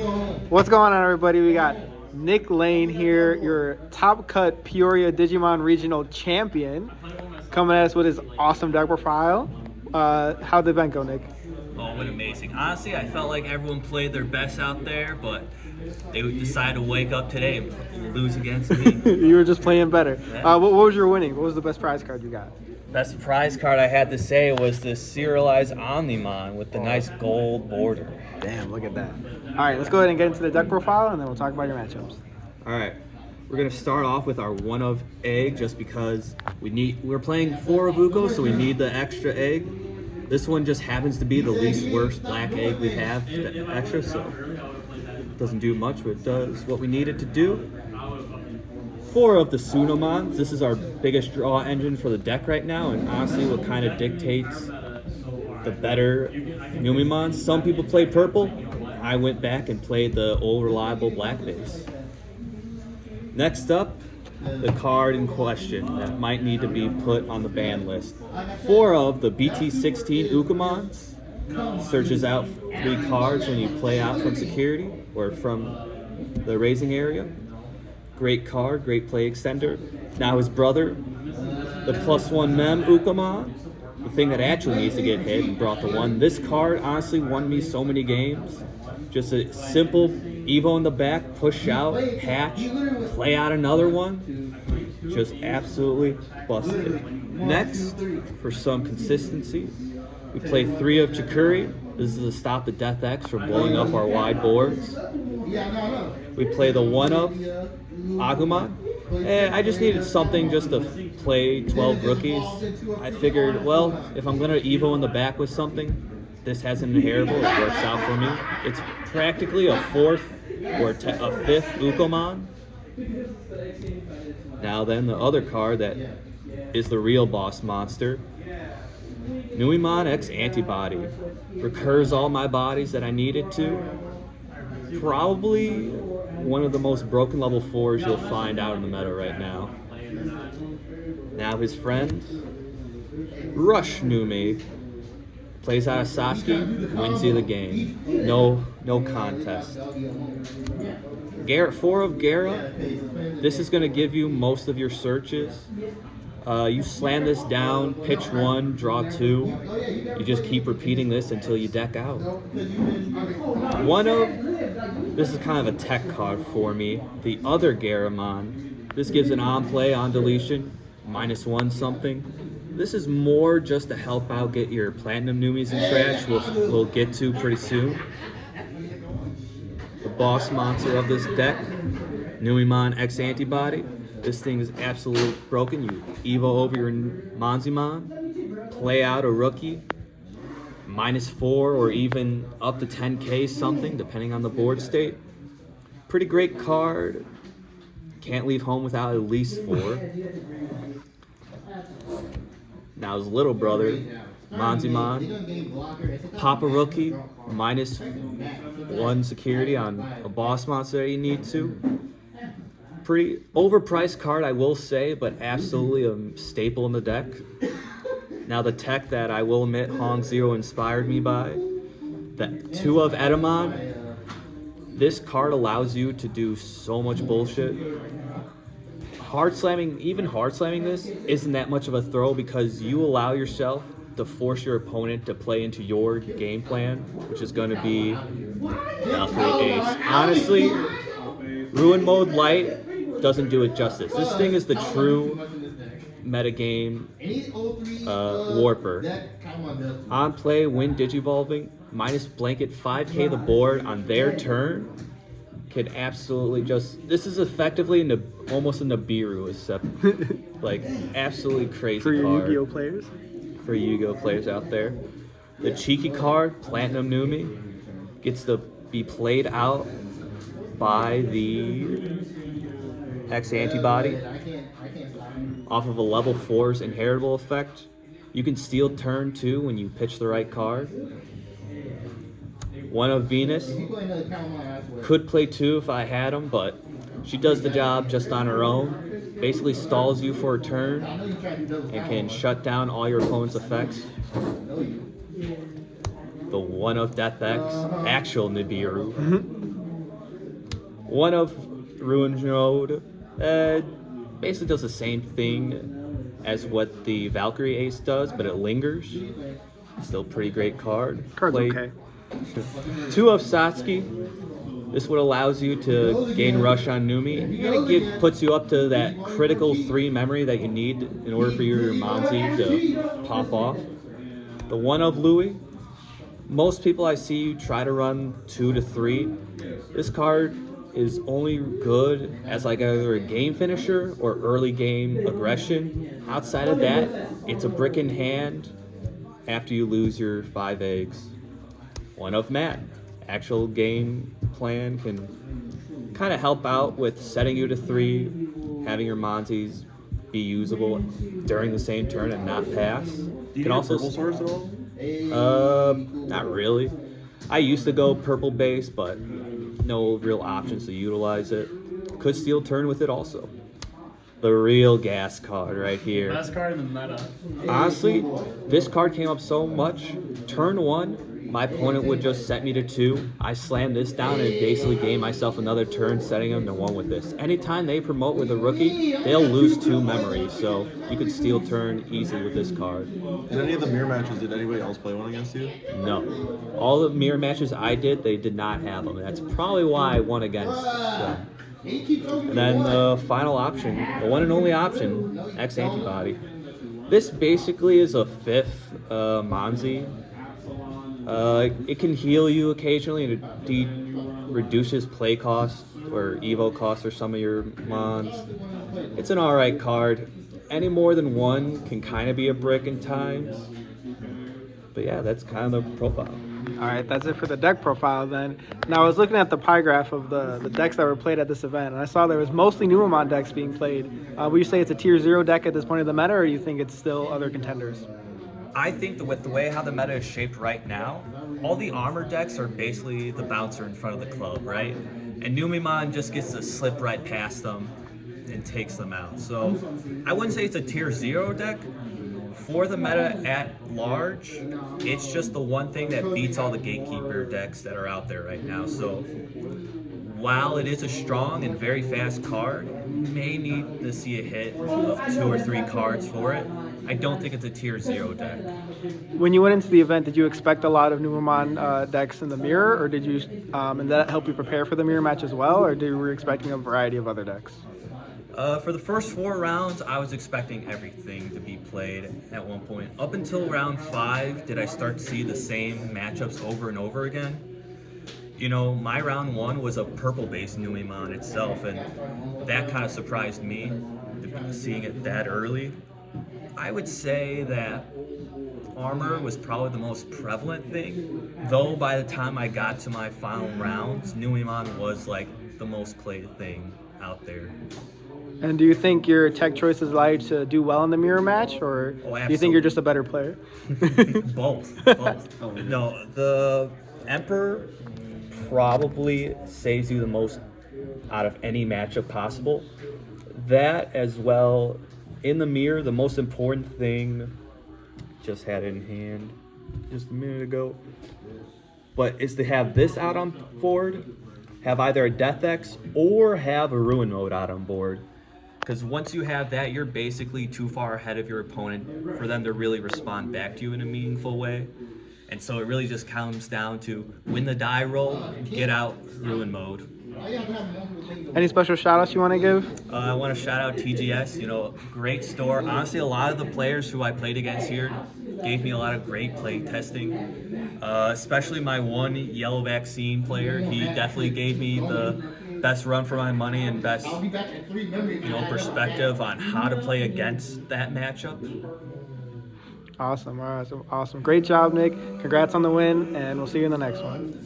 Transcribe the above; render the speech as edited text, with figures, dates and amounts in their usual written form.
What's going on, everybody? We got Nick Lane here, your top cut Peoria Digimon regional champion, coming at us with his awesome deck profile. How'd the event go, Nick? Oh, it went amazing. Honestly, I felt like everyone played their best out there, but they decided to wake up today and lose against me. You were just playing better. Yeah. What was your winning? What was the best prize card you got? Best prize card I had to say was the serialized Numemon with the nice gold border. Damn, look at that. All right, let's go ahead and get into the deck profile, and then we'll talk about your matchups. All right, we're gonna start off with our one of egg, just because we're playing 4 of Uko, so we need the extra egg. This one just happens to be the least worst black egg we have, the extra, so it doesn't do much, but it does what we need it to do. 4 of the Numemon. This is our biggest draw engine for the deck right now, and honestly what kind of dictates the better Numemon. Some people play purple. I went back and played the old reliable black base. Next up, the card in question that might need to be put on the ban list. 4 of the BT16 Ukamons. Searches out 3 cards when you play out from security or from the raising area. Great card, great play extender. Now his brother, the +1 Mem Ukamon, the thing that actually needs to get hit and brought the 1. This card honestly won me so many games. Just a simple Evo in the back, push out, hatch, play out another one. Just absolutely busted. Next, for some consistency, we play 3 of Chikuri. This is to stop the Death X from blowing up our wide boards. We play the 1 of Agumon. I just needed something just to play 12 rookies. I figured, well, if I'm going to Evo in the back with something, this has an inheritable, it works out for me. It's practically a 4th or a 5th Ukomon. Now then, the other card that is the real boss monster, Numemon X Antibody. Recurs all my bodies that I needed to. Probably one of the most broken level 4s you'll find out in the meta right now. Now his friend, Rush Numi. Plays out of Sasuke, wins you the game. No contest. 4 of Gara. This is going to give you most of your searches. You slam this down, pitch 1, draw 2. You just keep repeating this until you deck out. 1 of, this is kind of a tech card for me. The other Garamon. This gives an on play, on deletion, -1 something. This is more just to help out get your Platinum Numies in trash, we'll get to pretty soon. The boss monster of this deck, Numemon X Antibody. This thing is absolutely broken. You Evo over your Monzimon, play out a rookie, -4 or even up to 10k something, depending on the board state. Pretty great card. Can't leave home without at least 4. Now his little brother, Monzimon, pop a rookie, -1 security on a boss monster that you need to. Pretty overpriced card, I will say, but absolutely a staple in the deck. Now the tech that I will admit Hong Zero inspired me by, the 2 of Edamon. This card allows you to do so much bullshit. Hard slamming this isn't that much of a throw because you allow yourself to force your opponent to play into your game plan, which is going to be Valkyrie Ace. Honestly, Ruin Mode Light doesn't do it justice. This thing is the true metagame warper. On play, when digivolving, -blanket 5k the board on their turn. Could absolutely this is effectively almost a Nibiru, except like absolutely crazy for your card. Yu-Gi-Oh players. For Yu-Gi-Oh players out there. The cheeky card, Platinum Numi, gets to be played out by the X Antibody off of a level 4's inheritable effect. You can steal turn 2 when you pitch the right card. 1 of Venus. Could play 2 if I had him, but she does the job just on her own. Basically stalls you for a turn and can shut down all your opponent's effects. The 1 of Death X, actual Nibiru. One of Ruin Road basically does the same thing as what the Valkyrie Ace does, but it lingers. Still pretty great card. Card's Played okay. 2 of Satsuki. This what allows you to gain rush on Numi, and it puts you up to that critical 3 memory that you need in order for your Monzi to pop off. The 1 of Louis. Most people I see try to run 2 to 3. This card is only good as like either a game finisher or early game aggression. Outside of that, it's a brick in hand after you lose your 5 eggs. 1 of Matt. Actual game plan can kind of help out with setting you to 3, having your Monties be usable during the same turn and not pass. Do you need purple source at all? Not really. I used to go purple base, but no real options to utilize it. Could steal turn with it also. The real gas card right here. Best card in the meta. Honestly, this card came up so much. Turn 1, my opponent would just set me to 2. I slammed this down and basically gave myself another turn, setting them to 1 with this. Anytime they promote with a rookie, they'll lose 2 memories, so you could steal turn easily with this card. In any of the mirror matches, did anybody else play one against you? No. All the mirror matches I did, they did not have them. That's probably why I won against them. And then the final option, the one and only option, X Antibody. This basically is a 5th Monzi. It can heal you occasionally, and it reduces play cost or evo cost for some of your mons. It's an alright card. Any more than 1 can kind of be a brick in times. But yeah, that's kind of the profile. All right, that's it for the deck profile then. Now, I was looking at the pie graph of the decks that were played at this event, and I saw there was mostly Numemon decks being played. Would you say it's a tier 0 deck at this point of the meta, or do you think it's still other contenders? I think that with the way how the meta is shaped right now, all the armor decks are basically the bouncer in front of the club, right? And Numemon just gets to slip right past them and takes them out. So I wouldn't say it's a tier 0 deck. For the meta at large, it's just the one thing that beats all the gatekeeper decks that are out there right now. So while it is a strong and very fast card, it may need to see a hit of 2 or 3 cards for it. I don't think it's a tier 0 deck. When you went into the event, did you expect a lot of Numemon decks in the mirror, or did you, and that help you prepare for the mirror match as well, or were you expecting a variety of other decks? For the first 4 rounds, I was expecting everything to be played at one point. Up until round 5, did I start to see the same matchups over and over again. You know, my round 1 was a purple-based Numemon itself, and that kind of surprised me, seeing it that early. I would say that armor was probably the most prevalent thing, though by the time I got to my final rounds, Numemon was like the most played thing out there. And do you think your tech choices allow you to do well in the mirror match, or do you think you're just a better player? Both. No, the Emperor probably saves you the most out of any matchup possible. That as well, in the mirror, the most important thing, just had it in hand just a minute ago, but is to have this out on board, have either a Death X or have a Ruin Mode out on board. Because once you have that, you're basically too far ahead of your opponent for them to really respond back to you in a meaningful way. And so it really just comes down to win the die roll, get out Ruin Mode. Any special shout outs you want to give? I want to shout out TGS, great store. Honestly, a lot of the players who I played against here gave me a lot of great play testing, especially my one yellow vaccine player. He definitely gave me the best run for my money and best perspective on how to play against that matchup. Awesome. All right, awesome. Great job, Nick. Congrats on the win, and we'll see you in the next one.